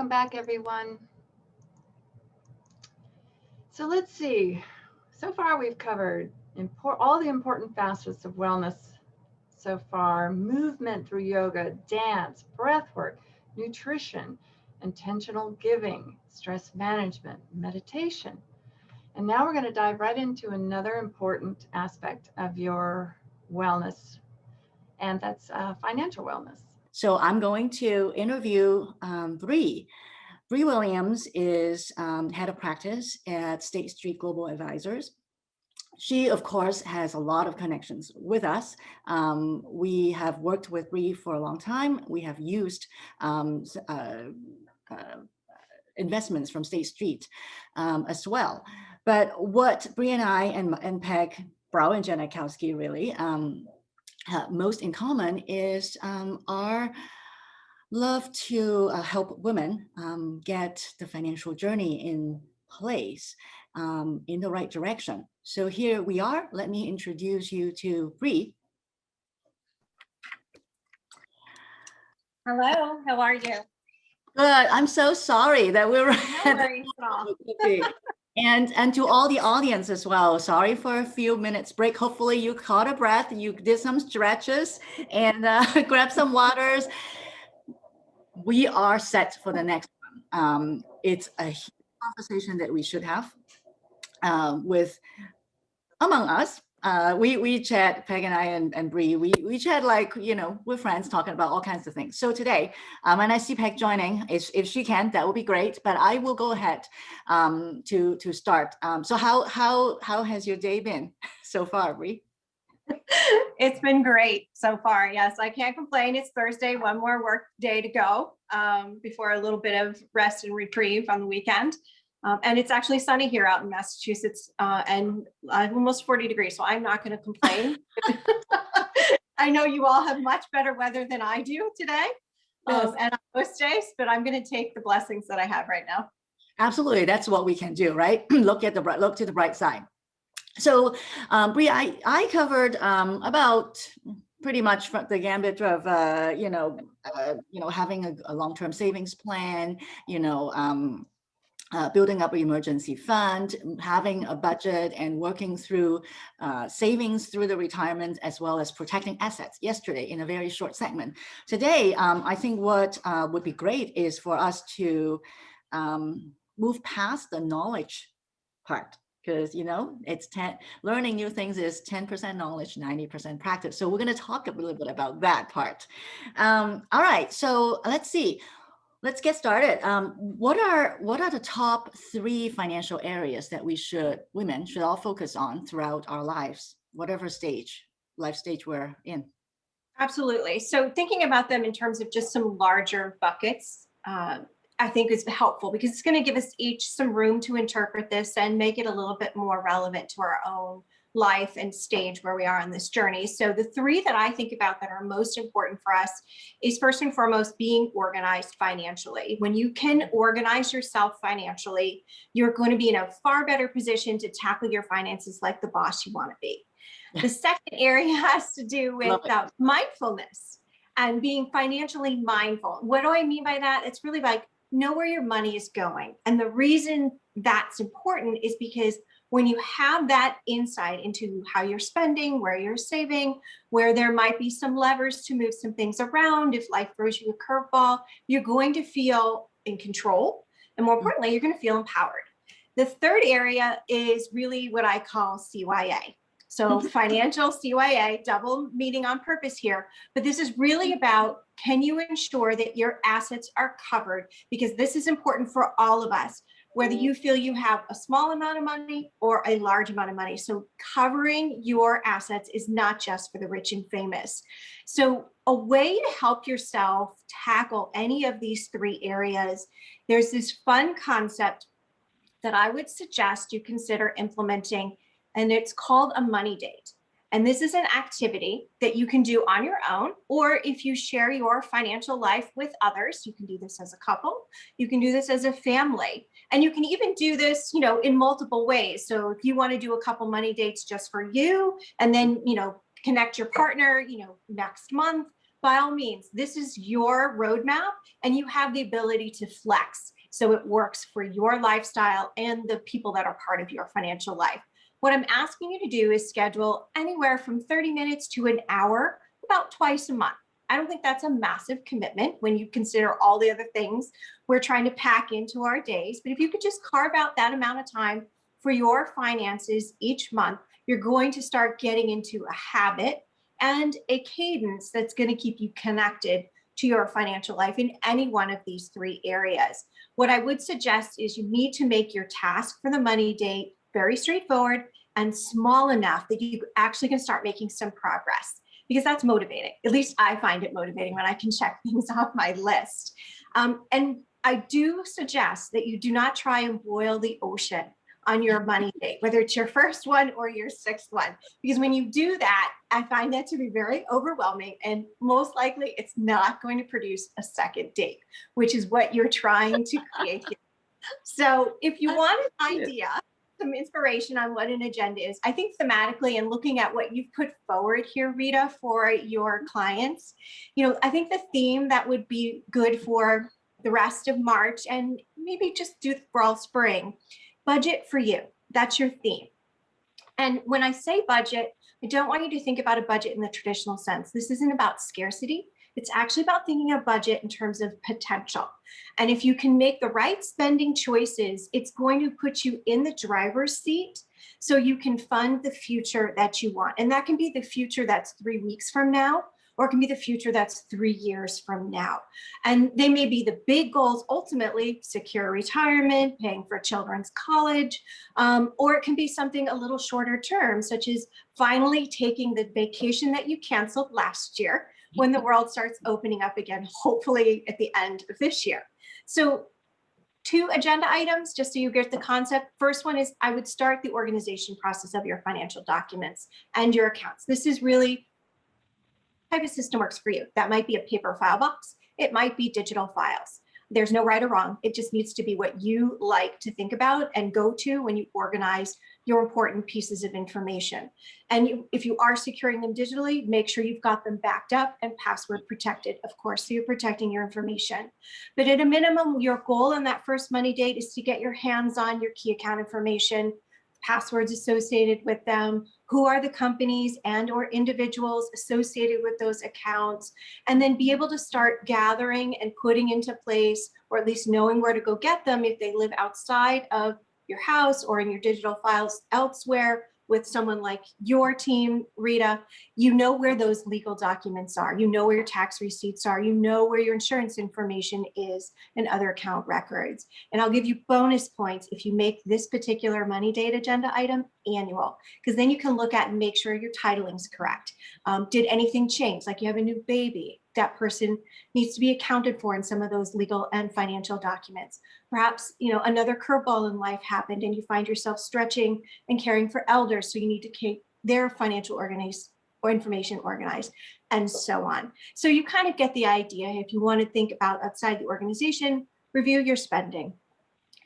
welcome back, everyone. So let's see. So far, we've covered all the important facets of wellness so far: movement through yoga, dance, breath work, nutrition, intentional giving, stress management, meditation. And now we're going to dive right into another important aspect of your wellness, and that's financial wellness. So I'm going to interview Brie. Brie Williams is head of practice at State Street Global Advisors. She, of course, has a lot of connections with us. We have worked with Brie for a long time. We have used investments from State Street as well. But what Brie and I and Peg Brow and Janikowski really most in common is our love to help women get the financial journey in place in the right direction. So here we are. Let me introduce you to Brie. Hello, how are you? Good. I'm so sorry that we were No worries at all. And to all the audience as well, sorry for a few minutes break. Hopefully you caught a breath, you did some stretches and grab some waters. We are set for the next one. It's a huge conversation that we should have with among us. We chat, Peg and I and Brie, we chat like, you know, we're friends talking about all kinds of things. So today, and I see Peg joining, if she can, that would be great, but I will go ahead to start. So how has your day been so far, Brie? It's been great so far. Yes, I can't complain. It's Thursday, one more work day to go before a little bit of rest and reprieve on the weekend. And it's actually sunny here out in Massachusetts and almost 40 degrees, so I'm not going to complain. I know you all have much better weather than I do today and on most days, but I'm going to take the blessings that I have right now. Absolutely. That's what we can do, right? Look to the bright side. So, Brie, I covered about pretty much the gambit of having a long-term savings plan, building up an emergency fund, having a budget, and working through savings through the retirement, as well as protecting assets yesterday in a very short segment. Today, I think what would be great is for us to move past the knowledge part. Because, it's learning new things is 10% knowledge, 90% practice. So we're going to talk a little bit about that part. All right. So let's see. Let's get started. What are the top 3 financial areas that women should all focus on throughout our lives, whatever life stage we're in? Absolutely. So thinking about them in terms of just some larger buckets, I think is helpful because it's going to give us each some room to interpret this and make it a little bit more relevant to our own life and stage where we are on this journey. So the 3 that I think about that are most important for us is first and foremost being organized financially. When you can organize yourself financially, you're going to be in a far better position to tackle your finances like the boss you want to be. The second area has to do with mindfulness and being financially mindful. What do I mean by that? It's really like know where your money is going. And the reason that's important is because when you have that insight into how you're spending, where you're saving, where there might be some levers to move some things around, if life throws you a curveball, you're going to feel in control. And more importantly, you're going to feel empowered. The third area is really what I call CYA. So financial CYA, double meaning on purpose here, but this is really about, can you ensure that your assets are covered? Because this is important for all of us, whether you feel you have a small amount of money or a large amount of money. So covering your assets is not just for the rich and famous. So a way to help yourself tackle any of these 3 areas, there's this fun concept that I would suggest you consider implementing, and it's called a money date. And this is an activity that you can do on your own, or if you share your financial life with others, you can do this as a couple, you can do this as a family, and you can even do this, in multiple ways. So if you want to do a couple money dates just for you, and then, connect your partner, next month, by all means, this is your roadmap and you have the ability to flex so it works for your lifestyle and the people that are part of your financial life. What I'm asking you to do is schedule anywhere from 30 minutes to an hour, about twice a month. I don't think that's a massive commitment when you consider all the other things we're trying to pack into our days. But if you could just carve out that amount of time for your finances each month, you're going to start getting into a habit and a cadence that's going to keep you connected to your financial life in any one of these three areas. What I would suggest is you need to make your task for the money date very straightforward and small enough that you actually can start making some progress, because that's motivating. At least I find it motivating when I can check things off my list. And I do suggest that you do not try and boil the ocean on your money date, whether it's your first one or your sixth one, because when you do that, I find that to be very overwhelming, and most likely it's not going to produce a second date, which is what you're trying to create here. So if you want an idea, some inspiration on what an agenda is, I think thematically, and looking at what you've put forward here, Rita, for your clients, I think the theme that would be good for the rest of March, and maybe just do for all spring, budget for you. That's your theme. And when I say budget, I don't want you to think about a budget in the traditional sense. This isn't about scarcity. It's actually about thinking of budget in terms of potential. And if you can make the right spending choices, it's going to put you in the driver's seat so you can fund the future that you want. And that can be the future that's 3 weeks from now, or it can be the future that's 3 years from now. And they may be the big goals, ultimately, secure retirement, paying for children's college, or it can be something a little shorter term, such as finally taking the vacation that you canceled last year when the world starts opening up again, hopefully at the end of this year. So 2 agenda items, just so you get the concept. First one is I would start the organization process of your financial documents and your accounts. This is really type of system works for you. That might be a paper file box. It might be digital files. There's no right or wrong. It just needs to be what you like to think about and go to when you organize your important pieces of information. And if you are securing them digitally, make sure you've got them backed up and password protected, of course, so you're protecting your information. But at a minimum, your goal on that first money date is to get your hands on your key account information, passwords associated with them, who are the companies and or individuals associated with those accounts, and then be able to start gathering and putting into place, or at least knowing where to go get them if they live outside of your house or in your digital files elsewhere with someone like your team, Rita. You know where those legal documents are. You know where your tax receipts are. You know where your insurance information is and other account records. And I'll give you bonus points if you make this particular money date agenda item annual, because then you can look at and make sure your titling's correct. Did anything change? Like you have a new baby, that person needs to be accounted for in some of those legal and financial documents. Perhaps, another curveball in life happened and you find yourself stretching and caring for elders, so you need to keep their financial information organized, and so on. So you kind of get the idea. If you want to think about outside the organization, review your spending.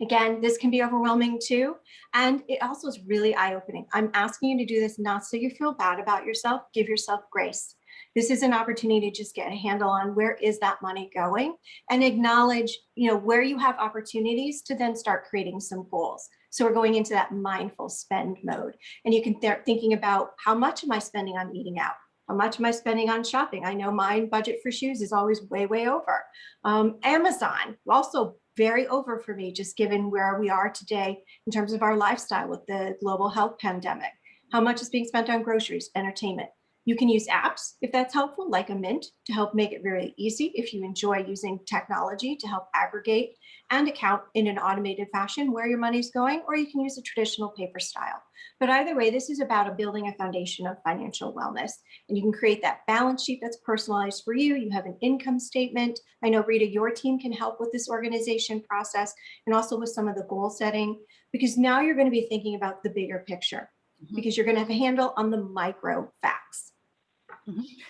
Again, this can be overwhelming too. And it also is really eye-opening. I'm asking you to do this not so you feel bad about yourself. Give yourself grace. This is an opportunity to just get a handle on where is that money going, and acknowledge, where you have opportunities to then start creating some goals. So we're going into that mindful spend mode, and you can start thinking about, how much am I spending on eating out? How much am I spending on shopping? I know my budget for shoes is always way, way over. Amazon, also very over for me, just given where we are today in terms of our lifestyle with the global health pandemic. How much is being spent on groceries, entertainment? You can use apps if that's helpful, like a Mint, to help make it very easy if you enjoy using technology to help aggregate and account in an automated fashion where your money's going, or you can use a traditional paper style. But either way, this is about building a foundation of financial wellness. And you can create that balance sheet that's personalized for you. You have an income statement. I know, Rita, your team can help with this organization process and also with some of the goal setting, because now you're going to be thinking about the bigger picture, because you're going to have a handle on the micro facts.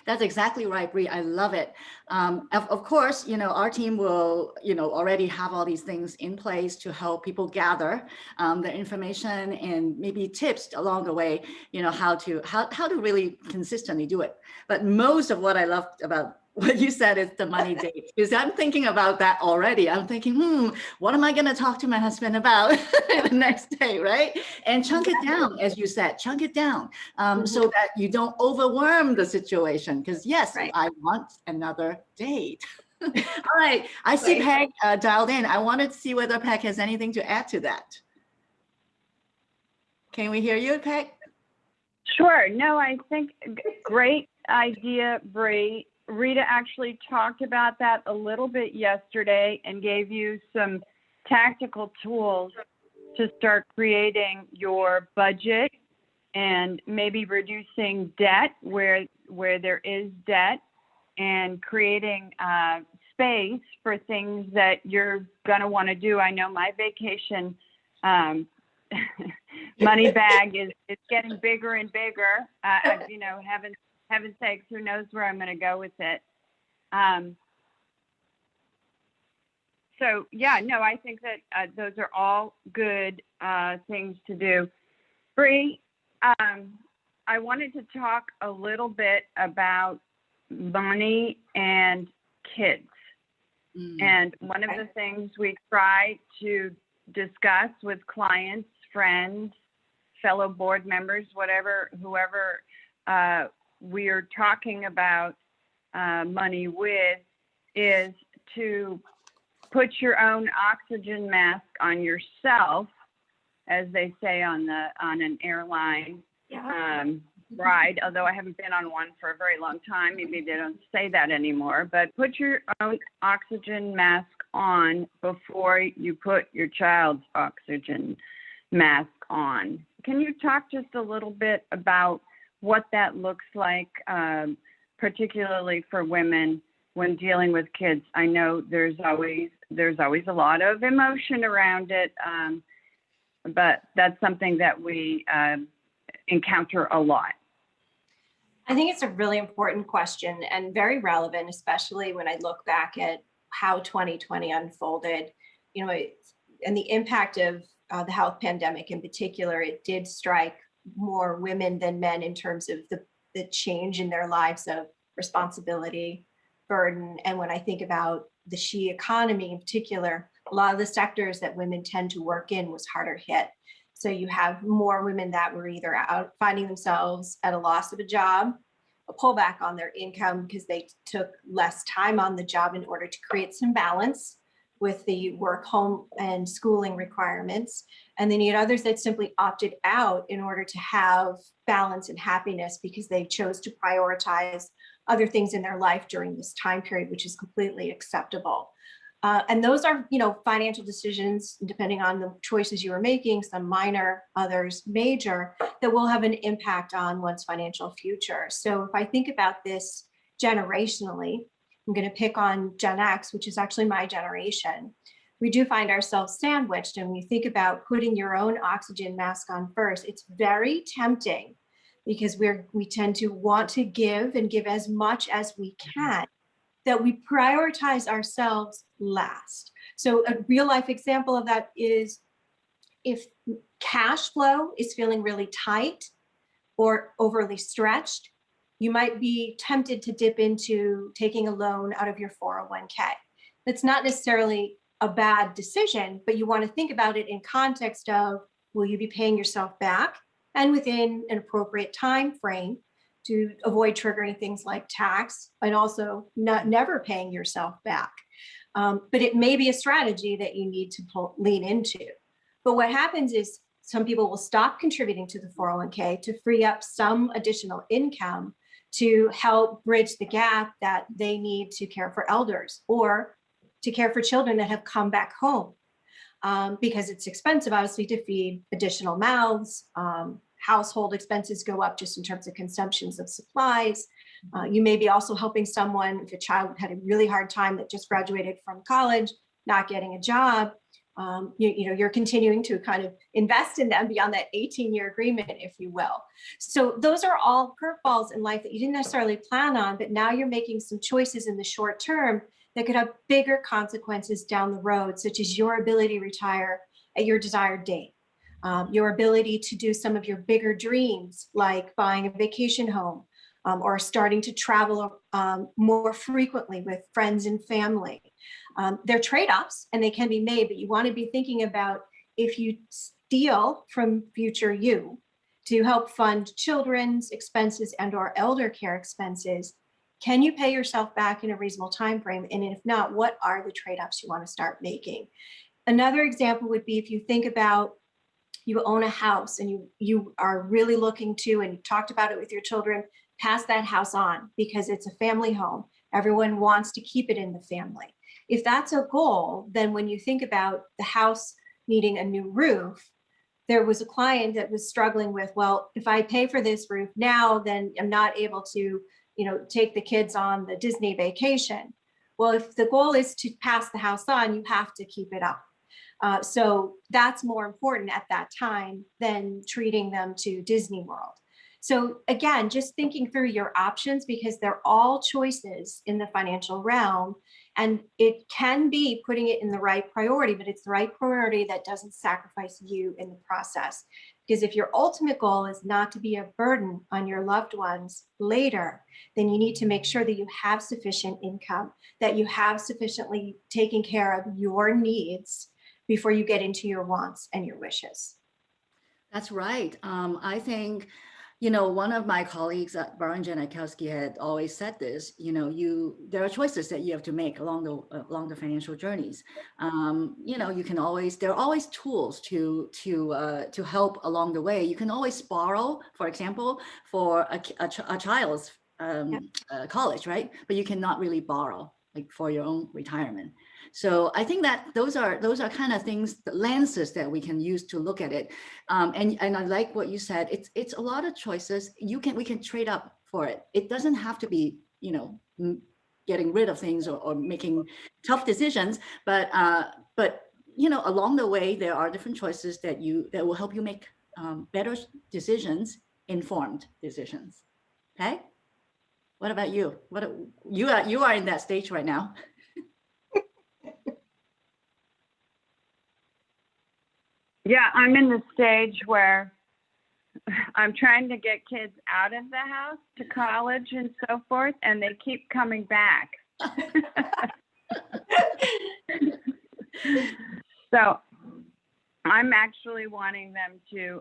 That's exactly right, Brie. I love it. Of course, our team will, already have all these things in place to help people gather the information and maybe tips along the way, how to really consistently do it. But most of what I love about what you said is the money date, because I'm thinking about that already. I'm thinking, what am I going to talk to my husband about the next day, right? And chunk it down, as you said, chunk it down, so that you don't overwhelm the situation. Because yes, Right. I want another date. All right, I see Peg dialed in. I wanted to see whether Peg has anything to add to that. Can we hear you, Peg? Sure. No, I think great idea, Brie. Rita actually talked about that a little bit yesterday and gave you some tactical tools to start creating your budget and maybe reducing debt where there is debt, and creating space for things that you're going to want to do. I know my vacation money bag is getting bigger and bigger. You know, heaven's sakes, who knows where I'm going to go with it. So yeah, no, I think that those are all good things to do. Brie, I wanted to talk a little bit about money and kids. And one of the things we try to discuss with clients, friends, fellow board members, whoever we are talking about money with, is to put your own oxygen mask on yourself, as they say on an airline ride, although I haven't been on one for a very long time. Maybe they don't say that anymore, but put your own oxygen mask on before you put your child's oxygen mask on. Can you talk just a little bit about what that looks like, particularly for women when dealing with kids? I know there's always a lot of emotion around it, but that's something that we encounter a lot. I think it's a really important question and very relevant, especially when I look back at how 2020 unfolded, you know, and the impact of the health pandemic in particular. It did strike more women than men in terms of the change in their lives of responsibility, burden. And when I think about the she economy in particular, a lot of the sectors that women tend to work in was harder hit. So you have more women that were either out finding themselves at a loss of a job, a pullback on their income because they took less time on the job in order to create some balance with the work, home, and schooling requirements. And then you had others that simply opted out in order to have balance and happiness because they chose to prioritize other things in their life during this time period, which is completely acceptable. And those are, you know, financial decisions, depending on the choices you are making, some minor, others major, that will have an impact on one's financial future. So if I think about this generationally, I'm going to pick on Gen X, which is actually my generation. We do find ourselves sandwiched, and when you think about putting your own oxygen mask on first, it's very tempting because we tend to want to give and give as much as we can, that we prioritize ourselves last. So a real life example of that is if cash flow is feeling really tight or overly stretched, you might be tempted to dip into taking a loan out of your 401k. That's not necessarily a bad decision, but you want to think about it in context of, will you be paying yourself back and within an appropriate time frame to avoid triggering things like tax, and also never paying yourself back. But it may be a strategy that you need to lean into. But what happens is some people will stop contributing to the 401k to free up some additional income to help bridge the gap that they need to care for elders or to care for children that have come back home, because it's expensive, obviously, to feed additional mouths. Household expenses go up just in terms of consumptions of supplies. You may be also helping someone if a child had a really hard time that just graduated from college, not getting a job. You're continuing to kind of invest in them beyond that 18-year agreement, if you will. So those are all curveballs in life that you didn't necessarily plan on, but now you're making some choices in the short term that could have bigger consequences down the road, such as your ability to retire at your desired date. Your ability to do some of your bigger dreams, like buying a vacation home, or starting to travel more frequently with friends and family. They're trade-offs and they can be made, but you want to be thinking about if you steal from future you to help fund children's expenses and or elder care expenses, can you pay yourself back in a reasonable time frame? And if not, what are the trade-offs you want to start making? Another example would be if you think about you own a house and you are really looking to, and you talked about it with your children, pass that house on because it's a family home. Everyone wants to keep it in the family. If that's a goal, then when you think about the house needing a new roof, there was a client that was struggling with, well, if I pay for this roof now, then I'm not able to, take the kids on the Disney vacation. Well, if the goal is to pass the house on, you have to keep it up. So that's more important at that time than treating them to Disney World. So again, just thinking through your options, because they're all choices in the financial realm, and it can be putting it in the right priority, but it's the right priority that doesn't sacrifice you in the process. Because if your ultimate goal is not to be a burden on your loved ones later, then you need to make sure that you have sufficient income, that you have sufficiently taken care of your needs before you get into your wants and your wishes. That's right. I think, one of my colleagues at Baron Janikowski had always said this, there are choices that you have to make along the financial journeys. You can always, there are always tools to help along the way. You can always borrow, for example, for a child's college, right? But you cannot really borrow like for your own retirement. So I think that those are kind of things, the lenses that we can use to look at it. And I like what you said. It's a lot of choices. We can trade up for it. It doesn't have to be, getting rid of things or making tough decisions. But along the way, there are different choices that will help you make better decisions, informed decisions. Okay. What about you? You are in that stage right now. Yeah, I'm in the stage where I'm trying to get kids out of the house to college and so forth, and they keep coming back. So I'm actually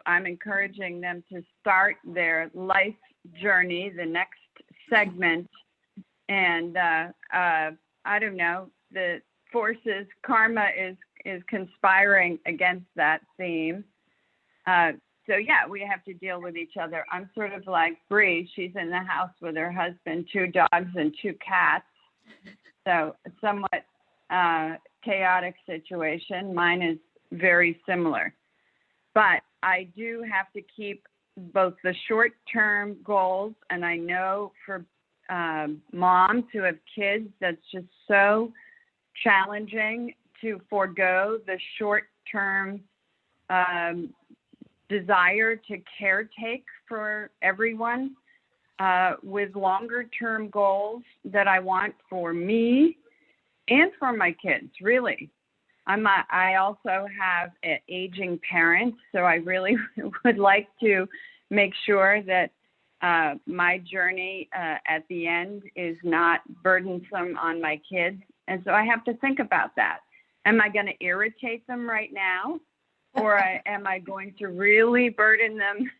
I'm encouraging them to start their life journey, the next segment. And I don't know, the forces, karma is conspiring against that theme. So yeah, we have to deal with each other. I'm sort of like Brie. She's in the house with her husband, 2 dogs and 2 cats. So a somewhat chaotic situation. Mine is very similar. But I do have to keep both the short-term goals, and I know for moms who have kids, that's just so challenging to forego the short-term desire to caretake for everyone with longer-term goals that I want for me and for my kids, really. I also have an aging parent, so I really would like to make sure that my journey at the end is not burdensome on my kids. And so I have to think about that. Am I going to irritate them right now? Or am I going to really burden them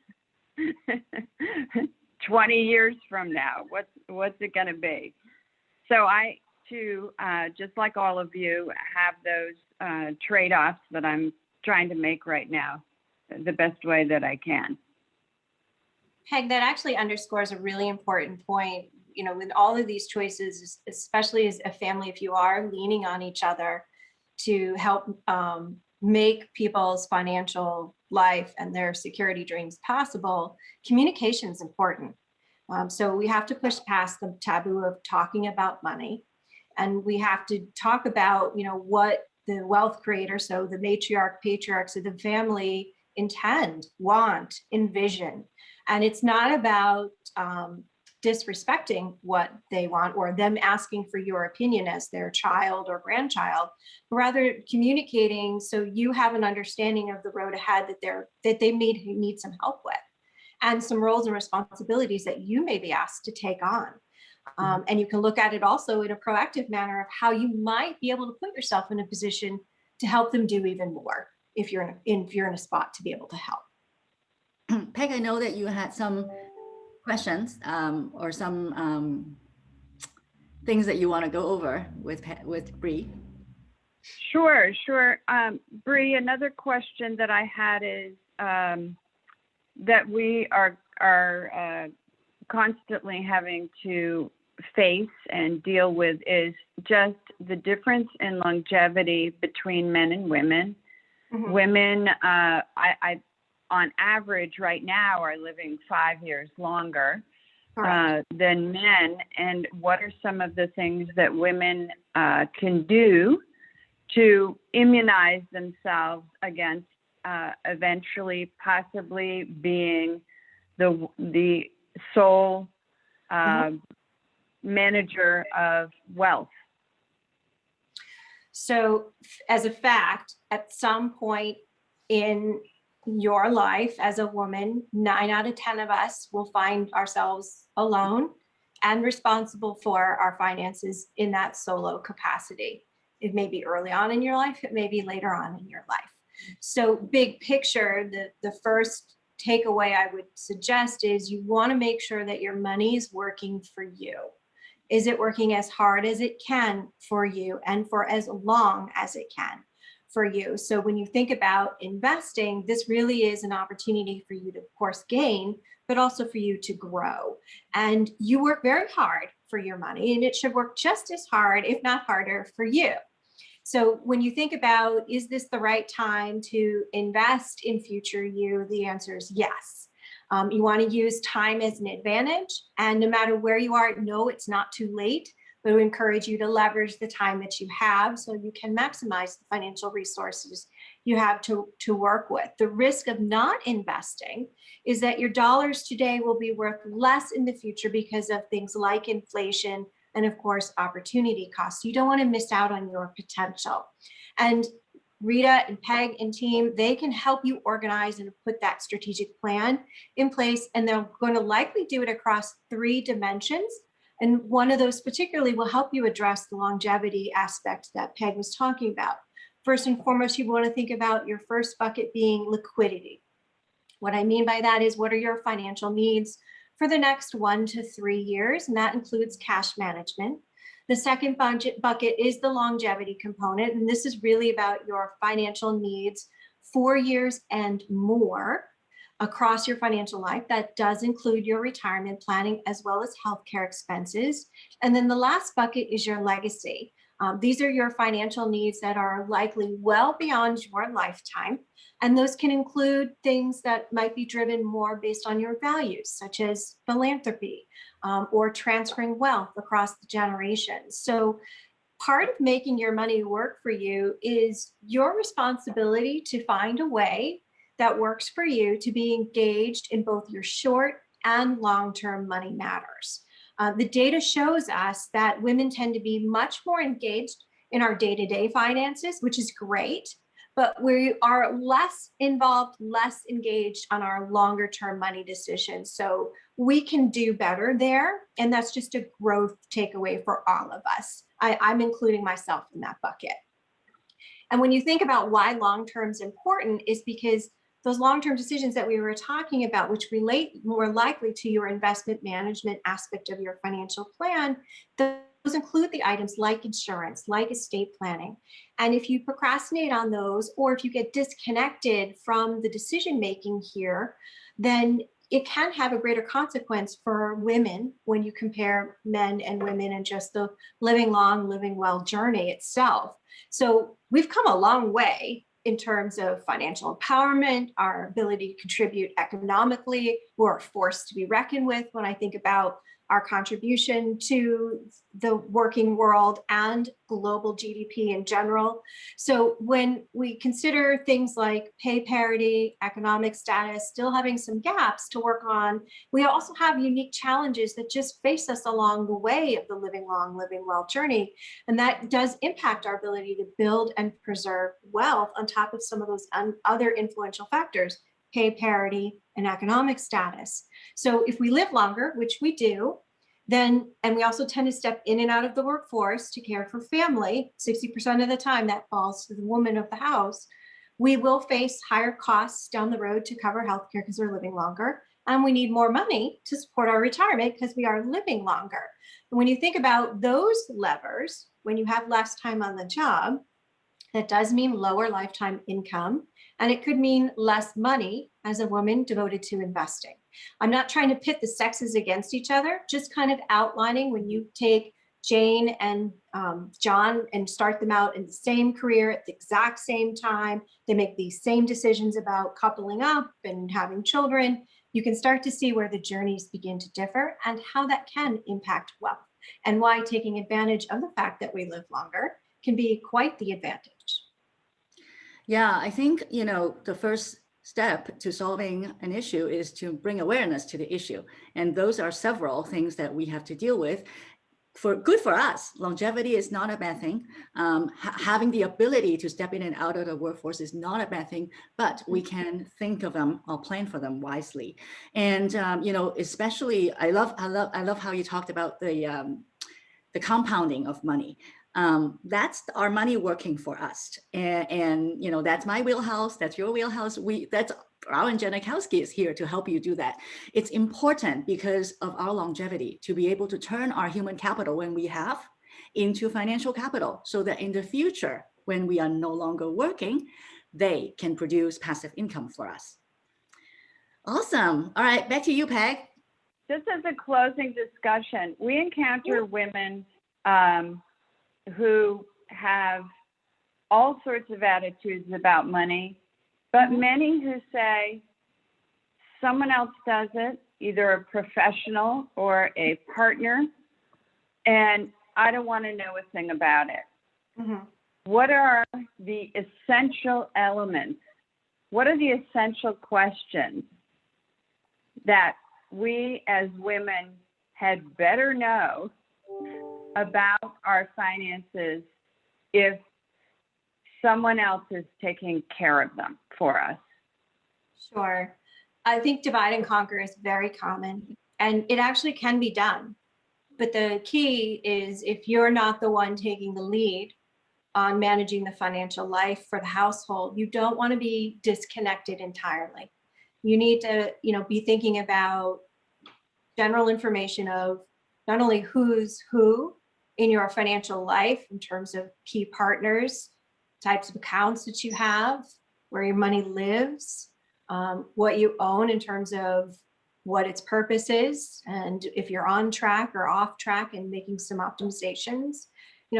20 years from now? What's it going to be? So I, too, just like all of you, have those trade-offs that I'm trying to make right now the best way that I can. Peg, that actually underscores a really important point. With all of these choices, especially as a family, if you are leaning on each other to help make people's financial life and their security dreams possible, communication is important. So we have to push past the taboo of talking about money, and we have to talk about, what the wealth creator, so the matriarch, patriarchs of the family intend, want, envision. And it's not about disrespecting what they want or them asking for your opinion as their child or grandchild, but rather communicating so you have an understanding of the road ahead that they may need some help with. and some roles and responsibilities that you may be asked to take on. And you can look at it also in a proactive manner of how you might be able to put yourself in a position to help them do even more if you're in a spot to be able to help. Peg, I know that you had some questions or some things that you want to go over with Brie. Sure. Brie, another question that I had is that we are constantly having to face and deal with is just the difference in longevity between men and women. Mm-hmm. Women, I on average right now are living 5 years longer than men. And what are some of the things that women can do to immunize themselves against eventually possibly being the sole manager of wealth? So as a fact, at some point in your life as a woman, 9 out of 10 of us will find ourselves alone and responsible for our finances in that solo capacity. It may be early on in your life, it may be later on in your life. So big picture, the first takeaway I would suggest is you want to make sure that your money is working for you. Is it working as hard as it can for you and for as long as it can for you? So when you think about investing, this really is an opportunity for you to, of course, gain, but also for you to grow. And you work very hard for your money, and it should work just as hard, if not harder, for you. So when you think about, is this the right time to invest in future you? The answer is yes. You want to use time as an advantage, and no matter where you are, no, it's not too late, but we encourage you to leverage the time that you have so you can maximize the financial resources you have to work with. The risk of not investing is that your dollars today will be worth less in the future because of things like inflation and, of course, opportunity costs. You don't want to miss out on your potential. And Rita and Peg and team, they can help you organize and put that strategic plan in place, and they're going to likely do it across 3 dimensions. And one of those particularly will help you address the longevity aspect that Peg was talking about. First and foremost, you want to think about your first bucket being liquidity. What I mean by that is, what are your financial needs for the next 1 to 3 years? And that includes cash management. The second bucket is the longevity component. And this is really about your financial needs 4 years and more across your financial life. That does include your retirement planning as well as healthcare expenses. And then the last bucket is your legacy. These are your financial needs that are likely well beyond your lifetime. And those can include things that might be driven more based on your values, such as philanthropy or transferring wealth across the generations. So part of making your money work for you is your responsibility to find a way that works for you to be engaged in both your short and long-term money matters. The data shows us that women tend to be much more engaged in our day-to-day finances, which is great, but we are less involved, less engaged on our longer-term money decisions. So we can do better there, and that's just a growth takeaway for all of us. I'm including myself in that bucket. And when you think about why long-term is important, is because those long-term decisions that we were talking about, which relate more likely to your investment management aspect of your financial plan, those include the items like insurance, like estate planning. And if you procrastinate on those, or if you get disconnected from the decision-making here, then it can have a greater consequence for women when you compare men and women and just the living long, living well journey itself. So we've come a long way in terms of financial empowerment, our ability to contribute economically. We're a force to be reckoned with when I think about our contribution to the working world and global GDP in general. So when we consider things like pay parity, economic status, still having some gaps to work on, we also have unique challenges that just face us along the way of the living long, living well journey. And that does impact our ability to build and preserve wealth on top of some of those other influential factors pay parity, and economic status. So if we live longer, which we do, then, and we also tend to step in and out of the workforce to care for family, 60% of the time that falls to the woman of the house, we will face higher costs down the road to cover healthcare because we're living longer. And we need more money to support our retirement because we are living longer. And when you think about those levers, when you have less time on the job, that does mean lower lifetime income, and it could mean less money as a woman devoted to investing. I'm not trying to pit the sexes against each other, just kind of outlining when you take Jane and John and start them out in the same career at the exact same time, they make these same decisions about coupling up and having children, you can start to see where the journeys begin to differ and how that can impact wealth, and why taking advantage of the fact that we live longer can be quite the advantage. Yeah, I think, the first step to solving an issue is to bring awareness to the issue. And those are several things that we have to deal with. Good for us, longevity is not a bad thing. Having the ability to step in and out of the workforce is not a bad thing, but we can think of them or plan for them wisely. And especially, I love how you talked about the compounding of money. That's our money working for us, and that's my wheelhouse. That's your wheelhouse. That's Rowan Janikowski is here to help you do that. It's important because of our longevity to be able to turn our human capital when we have into financial capital, so that in the future, when we are no longer working, they can produce passive income for us. Awesome. All right, back to you, Peg. Just as a closing discussion, we encounter women who have all sorts of attitudes about money, but many who say someone else does it, either a professional or a partner, and I don't want to know a thing about it. Mm-hmm. What are the essential elements? What are the essential questions that we as women had better know about our finances if someone else is taking care of them for us? Sure. I think divide and conquer is very common, and it actually can be done. But the key is, if you're not the one taking the lead on managing the financial life for the household, you don't want to be disconnected entirely. You need to, be thinking about general information of not only who's who in your financial life in terms of key partners, types of accounts that you have, where your money lives, what you own in terms of what its purpose is, and if you're on track or off track and making some optimizations.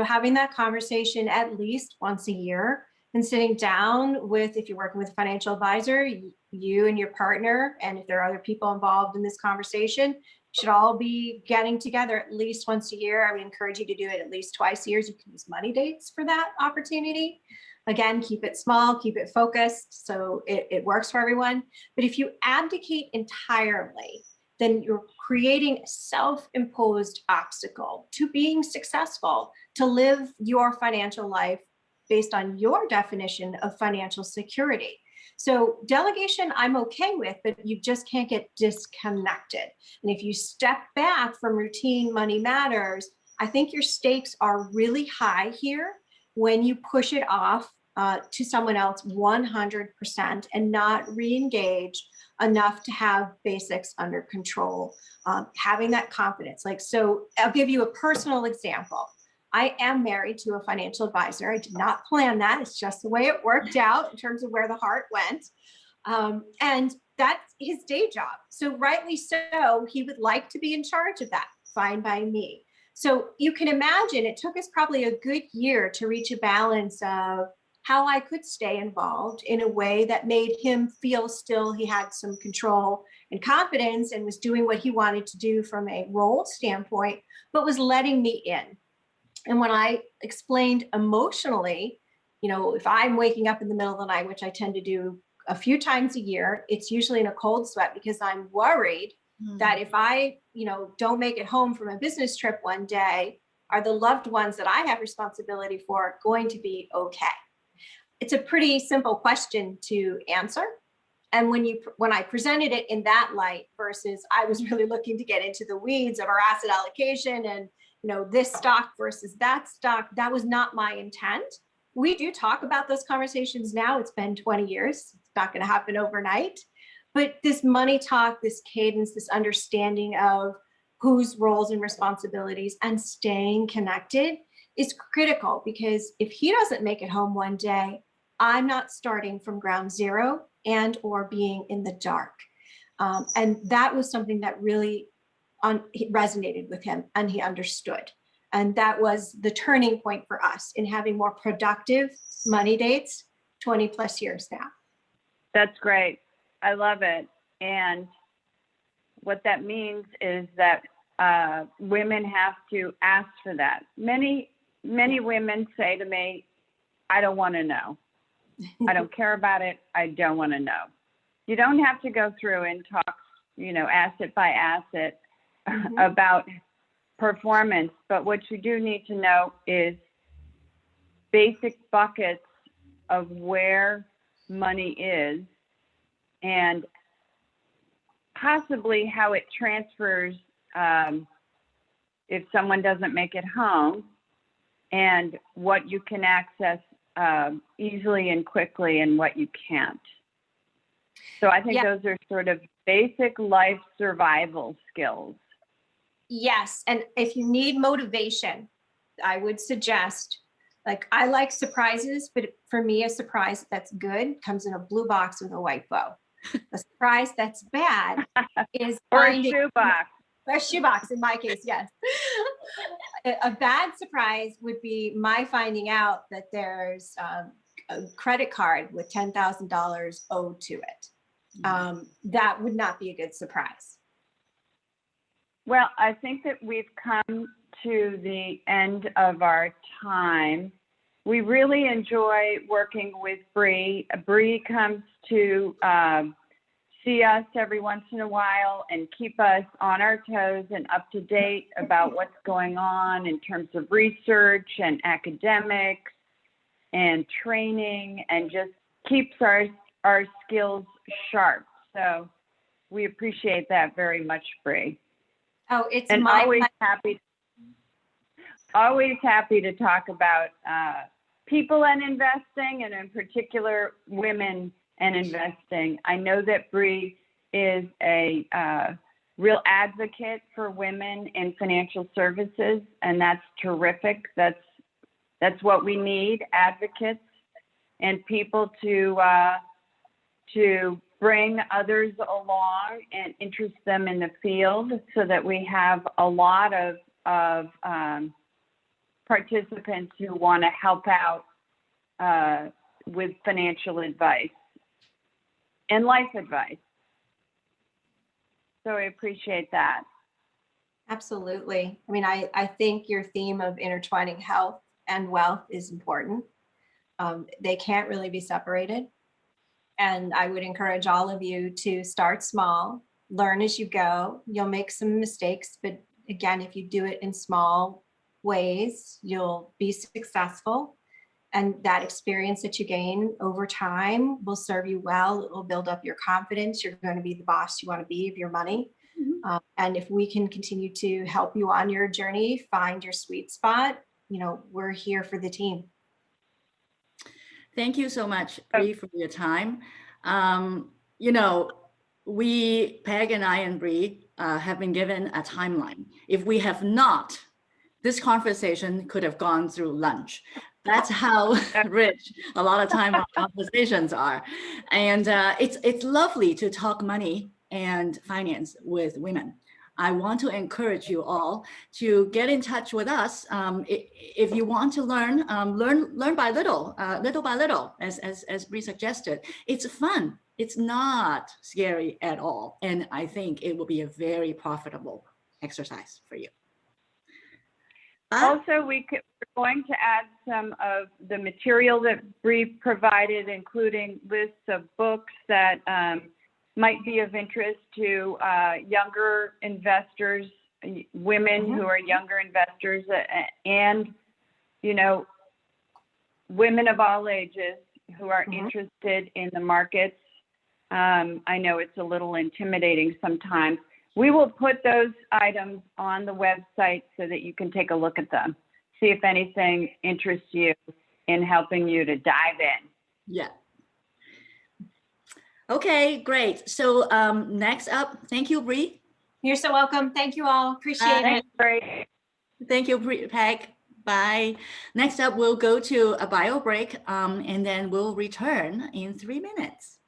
Having that conversation at least once a year, and sitting down with, if you're working with a financial advisor, you and your partner, and if there are other people involved in this conversation, should all be getting together at least once a year. I would encourage you to do it at least twice a year. You can use money dates for that opportunity. Again, keep it small, keep it focused, so it works for everyone. But if you abdicate entirely, then you're creating a self-imposed obstacle to being successful, to live your financial life based on your definition of financial security. So delegation, I'm okay with, but you just can't get disconnected. And if you step back from routine money matters, I think your stakes are really high here when you push it off to someone else 100% and not re-engage enough to have basics under control, having that confidence. So I'll give you a personal example. I am married to a financial advisor. I did not plan that. It's just the way it worked out in terms of where the heart went. And that's his day job. So rightly so, he would like to be in charge of that. Fine by me. So you can imagine it took us probably a good year to reach a balance of how I could stay involved in a way that made him feel still he had some control and confidence and was doing what he wanted to do from a role standpoint, but was letting me in. And when I explained emotionally, if I'm waking up in the middle of the night, which I tend to do a few times a year, it's usually in a cold sweat because I'm worried that if I, don't make it home from a business trip one day, are the loved ones that I have responsibility for going to be okay? It's a pretty simple question to answer. And when I presented it in that light versus I was really looking to get into the weeds of our asset allocation and, this stock versus that stock, that was not my intent. We do talk about those conversations now. It's been 20 years. It's not going to happen overnight. But this money talk, this cadence, this understanding of whose roles and responsibilities and staying connected is critical, because if he doesn't make it home one day, I'm not starting from ground zero and or being in the dark. And that was something that really resonated with him, and he understood. And that was the turning point for us in having more productive money dates 20 plus years now. That's great. I love it. And what that means is that women have to ask for that. Many women say to me, I don't want to know. I don't care about it. I don't want to know. You don't have to go through and talk, asset by asset about performance. But what you do need to know is basic buckets of where money is and possibly how it transfers if someone doesn't make it home, and what you can access easily and quickly and what you can't. So I think those are sort of basic life survival skills. Yes. And if you need motivation, I would suggest, I like surprises, but for me, a surprise that's good comes in a blue box with a white bow. A surprise that's bad is or a shoebox. Or a shoebox in my case, yes. A bad surprise would be my finding out that there's a credit card with $10,000 owed to it. That would not be a good surprise. Well, I think that we've come to the end of our time. We really enjoy working with Brie. Brie comes to see us every once in a while and keep us on our toes and up to date about what's going on in terms of research and academics and training, and just keeps our skills sharp. So we appreciate that very much, Brie. Oh, it's always happy to talk about people and investing, and in particular women and investing. I know that Brie is a real advocate for women in financial services, and that's terrific. That's what we need: advocates and people to bring others along and interest them in the field, so that we have a lot of participants who want to help out with financial advice and life advice. So I appreciate that. Absolutely. I mean, I think your theme of intertwining health and wealth is important. They can't really be separated. And I would encourage all of you to start small, learn as you go. You'll make some mistakes, but again, if you do it in small ways, you'll be successful. And that experience that you gain over time will serve you well. It will build up your confidence. You're going to be the boss you want to be of your money. And if we can continue to help you on your journey, find your sweet spot, we're here for the team. Thank you so much, Brie, for your time. Peg and I and Brie have been given a timeline. If we have not, this conversation could have gone through lunch. That's how rich a lot of time our conversations are. And it's lovely to talk money and finance with women. I want to encourage you all to get in touch with us. If you want to learn by little by little, as Brie suggested. It's fun. It's not scary at all. And I think it will be a very profitable exercise for you. Also, we're going to add some of the material that Brie provided, including lists of books that might be of interest to younger investors, women who are younger investors, and women of all ages who are interested in the markets. I know it's a little intimidating sometimes. We will put those items on the website so that you can take a look at them, see if anything interests you in helping you to dive in. Yeah. Okay, great. So next up, thank you, Brie. You're so welcome. Thank you all. Appreciate it. Great. Thank you, Pike. Bye. Next up, we'll go to a bio break and then we'll return in 3 minutes.